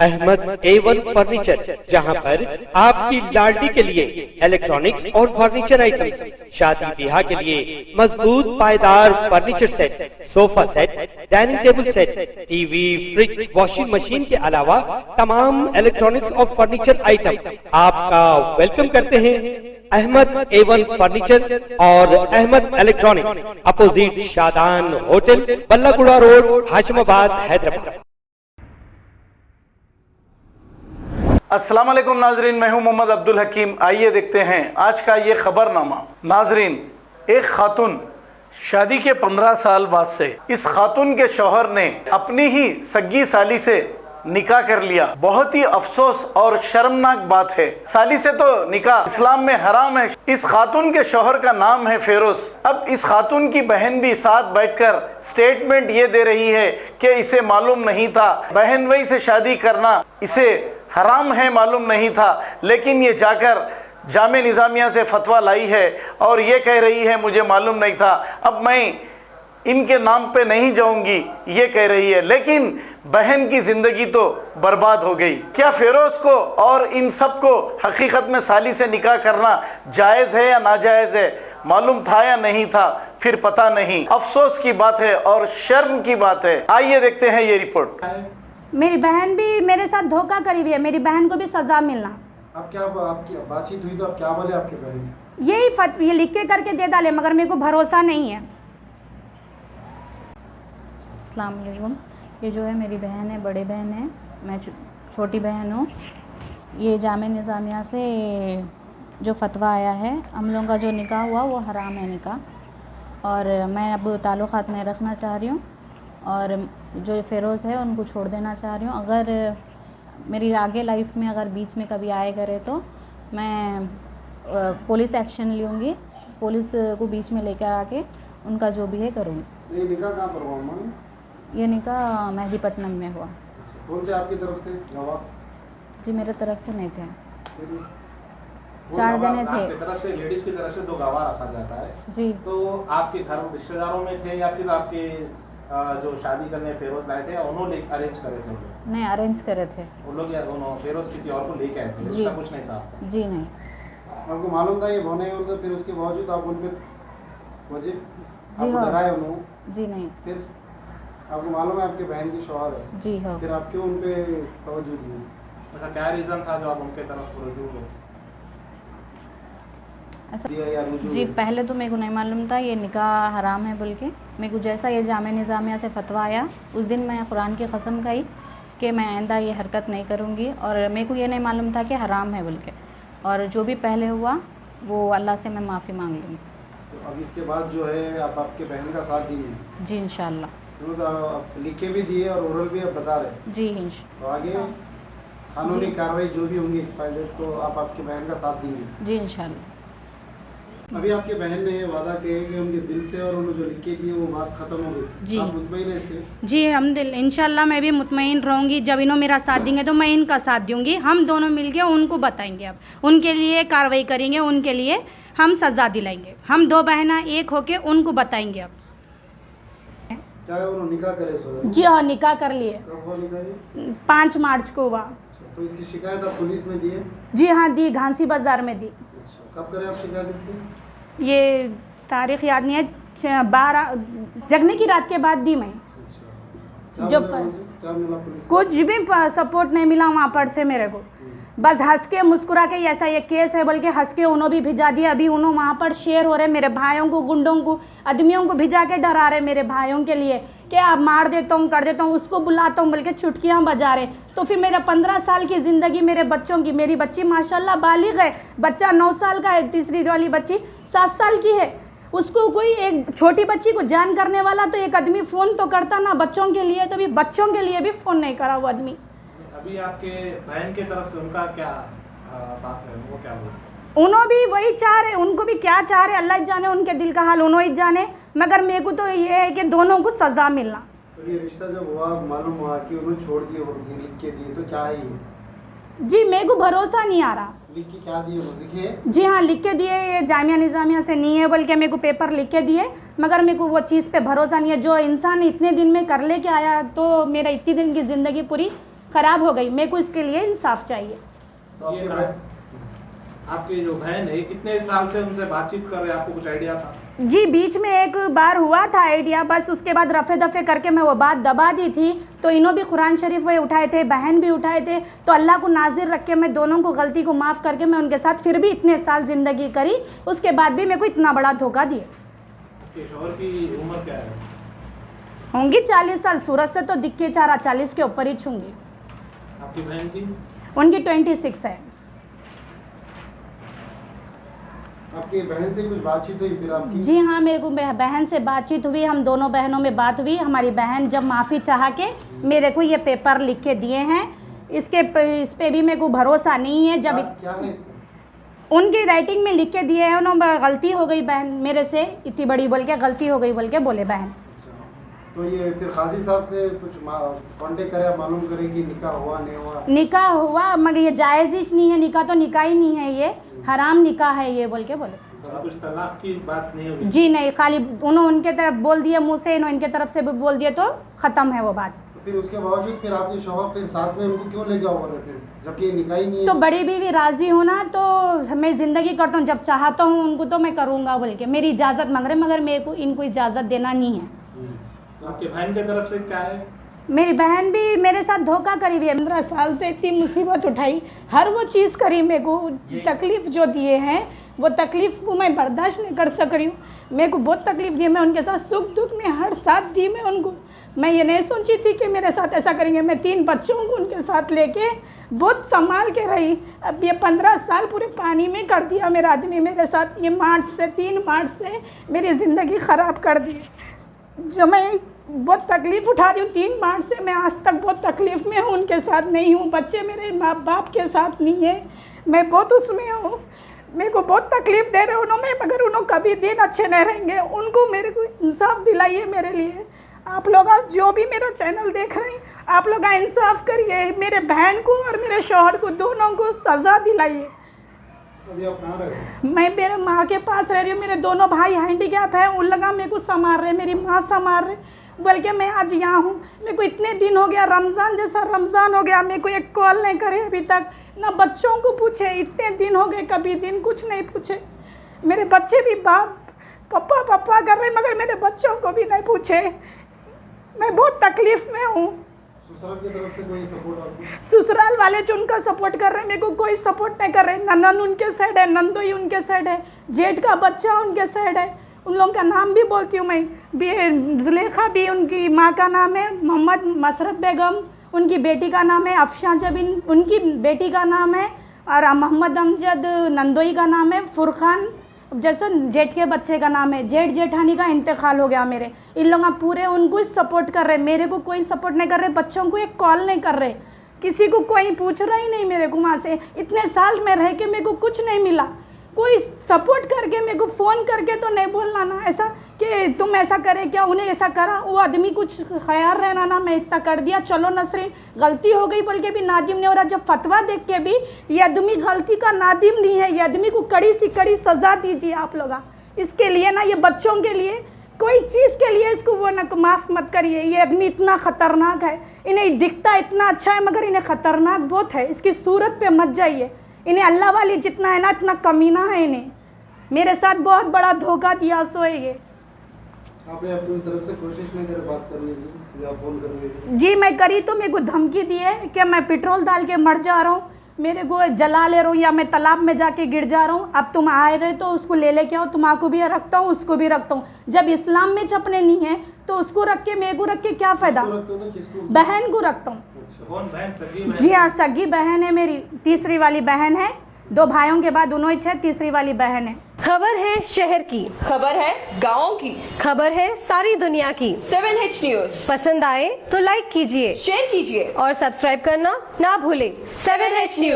Ahmad A1 furniture, जहां पर आपकी लाडली के लिए इलेक्ट्रॉनिक्स और फर्नीचर आइटम्स, शादी ब्याह के लिए मजबूत पायदार furniture set, sofa set, dining table set, TV, fridge, washing machine के अलावा तमाम इलेक्ट्रॉनिक्स और फर्नीचर आइटम आपका वेलकम करते हैं। अहमद A1 फर्नीचर और Ahmad electronics, opposite Shadan hotel, Ballaguda road, Hashimabad, Hyderabad. अस्सलाम वालेकुम नाजरीन, मैं हूं मोहम्मद अब्दुल हकीम। आइए देखते हैं आज का ये खबरनामा। नाजरीन, एक खातून शादी के 15 साल बाद से इस खातून के शौहर ने अपनी ही सगी साली से निकाह कर लिया। बहुत ही अफसोस और शर्मनाक बात है। साली से तो निकाह इस्लाम में हराम है। इस खातून के शौहर का नाम है फेरोज। अब इस खातून की बहन भी साथ बैठकर स्टेटमेंट ये दे रही है कि इसे मालूम नहीं था, बहन वही से शादी करना इसे हराम है, मालूम नहीं था, लेकिन ये जाकर जामे निज़ामिया से फतवा लाई है और ये कह रही है मुझे मालूम नहीं था, अब मैं इनके नाम पे नहीं जाऊंगी, ये कह रही है। लेकिन बहन की ज़िंदगी तो बर्बाद हो गई। क्या फेरोज़ को और इन सब को हकीकत में साली से निकाह करना जायज़ है या नाजायज़ है? मालूम था या नहीं था? फिर पता नहीं। अफसोस की बात है और शर्म की बात है। आइए देखते हैं ये रिपोर्ट। मेरी बहन भी मेरे साथ धोखा करी हुई है, मेरी बहन को भी सज़ा मिलना। अब क्या आपकी बातचीत हुई तो अब क्या बोले आपके बहन? ये लिख के करके दे डाले, मगर मेरे को भरोसा नहीं है। अस्सलाम वालेकुम। ये जो है मेरी बहन है, बड़ी बहन है, मैं छोटी बहन हूँ। ये जामे निज़ामिया से जो फतवा आया है, हम लोगों का जो निकाह हुआ वो हराम है निकाह, और मैं अब ताल्लुक़ात नहीं रखना चाह रही हूँ और जो फेरोज़ है उनको छोड़ देना चाह रही हूँ। अगर मेरी आगे लाइफ में अगर बीच में कभी आए करे तो मैं पुलिस एक्शन लूँगी, पुलिस को बीच में लेकर आके उनका जो भी है करूँगी। ये निकाह कहाँ पर हुआ? ये निकाह मेहदीपट्टनम में हुआ। कौन थे आपकी तरफ से गवाह? जी मेरे तरफ से नहीं थे, 4 जने थे। आपकी तरफ से, लेडीज़ की तरफ से 2 गवाह रखा जाता है जी। तो आपके घर रिश्तेदारों में थे या फिर आपके जो शादी करने फेरोज लाए थे उन्होंने अरेंज करे थे? नहीं, अरेंज करे थे वो लोग, या दोनों फेरोज किसी और को लेके आए थे? जी। उसका कुछ नहीं था आपको? जी नहीं। आपको मालूम था ये होने और तो फिर उसके बावजूद आप उन पर वजह जी आपको हाँ। डराए उन्होंने? जी नहीं। फिर आपको मालूम है आपके बहन की शौहर है? जी हाँ। फिर आप क्यों उन पर तवज्जो दिए? अच्छा, क्या रीज़न था जो आप उनके तरफ रुजू हुए? ऐसा या रुजू जी, हुए? पहले तो मेरे को नहीं मालूम था ये निकाह हराम है बोल के। मेरे को जैसा ये जामे निज़ामिया से फतवा आया उस दिन मैं कुरान की कसम खाई कि मैं आइंदा ये हरकत नहीं करूँगी, और मेरे को ये नहीं मालूम था कि हराम है बोल के, और जो भी पहले हुआ वो अल्लाह से मैं माफ़ी मांग लूँगी। तो अब इसके बाद जो है आप आपके बहन का साथ देंगे? जी इंशाल्लाह। तो आप लिख के भी दिए और ओरल भी आप बता रहे? जी तो आगे कानूनी कार्रवाई जो भी होंगी एक्सपाइजेड तो आप आपकी बहन का साथ देंगे? जी इंशाल्लाह। अभी आपके बहन ने वादा किया कि उनके दिल से और उन्होंने जो लिख के दिए वो बात खत्म हो गई। जी। आप मुतमईन हैं इससे? जी हम इंशाल्लाह मैं भी मुतमईन रहूँगी। जब इन्हों मेरा साथ देंगे तो मैं इनका साथ दूँगी। हम दोनों मिलके उनको बताएंगे, अब उनके लिए कार्रवाई करेंगे, उनके लिए हम सज़ा दिलाएंगे। हम 2 बहना एक होके उनको बताएंगे। अब क्या है उन्होंने निकाह करे सो? जी हाँ, निकाह कर लिए। कब हुआ निकाह? 5 मार्च को हुआ। तो इसकी शिकायत आप पुलिस में दी है? जी हाँ दी, घांसी बाज़ार में दी। कब करें आप शिकायत इसकी? ये तारीख़ याद नहीं है, 12 जगने की रात के बाद दी मैं। क्या जो मिला उनसे? क्या मिला पुलिस से? कुछ भी सपोर्ट नहीं मिला वहाँ पर से मेरे को। बस हंस के मुस्कुरा के ऐसा ये केस है बल्कि हंस के उन्होंने भी भिजा दिया। अभी उन्होंने वहाँ पर शेयर हो रहे मेरे भाइयों को, गुंडों को, आदमियों को भिजा के डरा रहे मेरे भाइयों के लिए कि आप मार देता हूँ, कर देता हूँ, उसको बुलाता हूँ बोल के चुटकियाँ बजा रहे। तो फिर मेरा 15 साल की ज़िंदगी मेरे बच्चों की, मेरी बच्ची माशाल्लाह बालिग है, बच्चा 9 साल का है, तीसरी वाली बच्ची 7 साल की है। उसको कोई एक छोटी बच्ची को जान करने वाला तो एक आदमी फ़ोन तो करता ना बच्चों के लिए, तो भी बच्चों के लिए भी फ़ोन नहीं करा वो आदमी। अभी आपके बहन की तरफ से उनका क्या बात है, वो क्या बोल? उन्होंने भी वही चाह रहे, उनको भी क्या चाह रहे अल्लाह जाने, उनके दिल का हाल उन्होंने ही जाने, मगर मेरे को तो ये है कि दोनों को सज़ा मिलना। तो ये रिश्ता जब हुआ मालूम हुआ कि उन्होंने छोड़ दिए और लिख के दिए तो क्या है ये? जी मेरे को भरोसा नहीं आ रहा। लिख के क्या दिए वो लिखे? जी हाँ लिख के दिए, ये जामिया निज़ामिया से नहीं है बोल के मेरे को पेपर लिख के दिए, मगर मेरे को वो चीज़ पे भरोसा नहीं है। जो इंसान इतने दिन में कर ले के आया तो मेरा इतनी दिन की ज़िंदगी पूरी ख़राब हो गई। मेरे को इसके लिए इंसाफ चाहिए। तो आपके ये बहन आपकी जो बहन है कितने साल से उनसे बातचीत कर रहे हैं, आपको कुछ आइडिया था? जी बीच में एक बार हुआ था आइडिया, बस उसके बाद रफ़े दफ़े करके मैं वो बात दबा दी थी। तो इन्हों भी कुरान शरीफ वो उठाए थे, बहन भी उठाए थे। तो अल्लाह को नाजिर रख के मैं दोनों को गलती को माफ़ करके मैं उनके साथ फिर भी इतने साल ज़िंदगी करी, उसके बाद भी मेरे को इतना बड़ा धोखा दिए। आपके शौहर की उम्र क्या है? होंगी 40 साल, सूरत से तो दिख के 40 के ऊपर ही छूँगी। आपकी बहन की? उनकी 26 है। आपकी बहन से कुछ बातचीत हुई फिर आपकी? जी हाँ, मेरे को बहन से बातचीत हुई, हम दोनों बहनों में बात हुई। हमारी बहन जब माफ़ी चाह के मेरे को ये पेपर लिख के दिए हैं, इस पे भी मेरे को भरोसा नहीं है। जब क्या है इसमें? उनकी राइटिंग में लिख के दिए हैं, उन्होंने गलती हो गई बहन मेरे से, इतनी बड़ी बोल के गलती हो गई बोल के बोले बहन। तो ये फिर काजी साहब से कुछ कांटेक्ट करे, मालूम करे कि निकाह हुआ नहीं हुआ? निकाह हुआ मगर ये जायज़ ही नहीं है, निकाह तो निकाह ही नहीं है, ये हराम निकाह है ये बोल के बोले। कुछ तलाक की बात नहीं होगी? जी नहीं, खाली उन्होंने उनके तरफ बोल दिया मुँह से, इन्होंने इनके तरफ से भी बोल दिया तो ख़त्म है वो बात। तो फिर उसके बावजूद फिर आपके शौहर फिर साथ में उनको क्यों लेके आओ फिर, जबकि निकाह ही नहीं है? तो बड़ी बीवी राज़ी हो ना, तो मैं ज़िंदगी करता हूँ, जब चाहता हूँ उनको तो मैं करूँगा बोल के मेरी इजाज़त मांग रहे, मगर मेरे को इनको इजाज़त देना नहीं है। तो आपके बहन की तरफ से क्या है? मेरी बहन भी मेरे साथ धोखा करी हुई है। 15 साल से इतनी मुसीबत उठाई, हर वो चीज़ करी, मेरे को तकलीफ़ जो दिए हैं वो तकलीफ़ को मैं बर्दाश्त नहीं कर सक रही हूँ। मेरे को बहुत तकलीफ़ दी, मैं उनके साथ सुख दुख में हर साथ दी मैं उनको। मैं ये नहीं सोची थी कि मेरे साथ ऐसा करेंगे। मैं 3 बच्चों को उनके साथ लेके बहुत संभाल के रही। अब ये 15 साल पूरे पानी में कर दिया मेरा आदमी मेरे साथ। ये 3 मार्च से मेरी ज़िंदगी ख़राब कर दी। जो मैं बहुत तकलीफ़ उठा रही हूँ 3 मार्च से, मैं आज तक बहुत तकलीफ़ में हूँ, उनके साथ नहीं हूँ, बच्चे मेरे माँ बाप के साथ नहीं है, मैं बहुत उसमें हूँ। मेरे को बहुत तकलीफ़ दे रहे उन्होंने, मगर उन्होंने कभी दिन अच्छे नहीं रहेंगे। उनको मेरे को इंसाफ दिलाइए मेरे लिए। आप लोग आज जो भी मेरा चैनल देख रहे हैं, आप लोग इंसाफ करिए, मेरे बहन को और मेरे शौहर को दोनों को सज़ा दिलाइए। अभी आप कहाँ रहे हो? मैं मेरे माँ के पास रह रही हूँ। मेरे दोनों भाई हैंडीकैप है, उन लगा मेरे को संभाल रहे, मेरी माँ संभाल रहे, बोल के मैं आज यहाँ हूँ। मेरे को इतने दिन हो गया, रमज़ान जैसा रमज़ान हो गया, मेरे को एक कॉल नहीं करे अभी तक, ना बच्चों को पूछे। इतने दिन हो गए, कभी दिन कुछ नहीं पूछे। मेरे बच्चे भी बाप पप्पा पप्पा कर रहे, मगर मेरे बच्चों को भी नहीं पूछे। मैं बहुत तकलीफ़ में हूँ। ससुराल की तरफ से कोई सपोर्ट आपको? ससुराल वाले जो उनका सपोर्ट कर रहे हैं, मेरे को कोई सपोर्ट नहीं कर रहे। ननन उनके साइड है, नंदोई उनके साइड है, जेठ का बच्चा उनके साइड है। उन लोगों का नाम भी बोलती हूँ मैं। जुलेखा भी उनकी माँ का नाम है, मोहम्मद मसरत बेगम उनकी बेटी का नाम है, अफशान जबीन उनकी बेटी का नाम है, और मोहम्मद अमजद नंदोई का नाम है, फुरखान जैसे जेठ के बच्चे का नाम है। जेठ जेठानी का इंतकाल हो गया मेरे। इन लोग पूरे उनको सपोर्ट कर रहे, मेरे को कोई सपोर्ट नहीं कर रहे। बच्चों को एक कॉल नहीं कर रहे, किसी को कोई पूछ रहा ही नहीं मेरे को। वहाँ से इतने साल में रह के मेरे को कुछ नहीं मिला। कोई सपोर्ट करके मेरे को फ़ोन करके तो नहीं बोलना ना ऐसा कि तुम ऐसा करे क्या, उन्हें ऐसा करा, वो आदमी कुछ ख्याल रहना ना मैं इतना कर दिया, चलो नसरीन गलती हो गई बोल के भी नादिम नहीं हो रहा। जब फतवा देख के भी ये आदमी गलती का नादिम नहीं है, ये आदमी को कड़ी से कड़ी सज़ा दीजिए आप लोग इसके लिए ना। ये बच्चों के लिए कोई चीज़ के लिए इसको वो ना माफ़ मत करिए। ये आदमी इतना ख़तरनाक है, इन्हें दिखता इतना अच्छा है मगर इन्हें ख़तरनाक बहुत है। इसकी सूरत पे मत जाइए। इन्हें अल्लाह वाली जितना है ना इतना कमीना है। इन्हें मेरे साथ बहुत बड़ा धोखा दिया सो है ये। आपने अपनी तरफ से कोशिश नहीं करी बात करने की या फ़ोन करने की? जी मैं करी तो मेरे को धमकी दी है कि मैं पेट्रोल डाल के मर जा रहा हूँ, मेरे को जला ले रहा हूँ, या मैं तालाब में जाके गिर जा रहा हूँ। अब तुम आए रहे तो उसको ले के आओ, तुम्हारा भी रखता हूँ उसको भी रखता हूँ। जब इस्लाम में चपने नहीं है तो उसको रख के मेरे को रख के क्या फ़ायदा। बहन को रखता हूँ। कौन बहन? सगी बहन? जी हाँ सगी बहन है मेरी, तीसरी वाली बहन है। 2 भाइयों के बाद दोनों ही है, तीसरी वाली बहन है। खबर है शहर की, खबर है गाँव की, खबर है सारी दुनिया की। 7H न्यूज़ पसंद आए तो लाइक कीजिए, शेयर कीजिए और सब्सक्राइब करना ना भूलें। 7H news.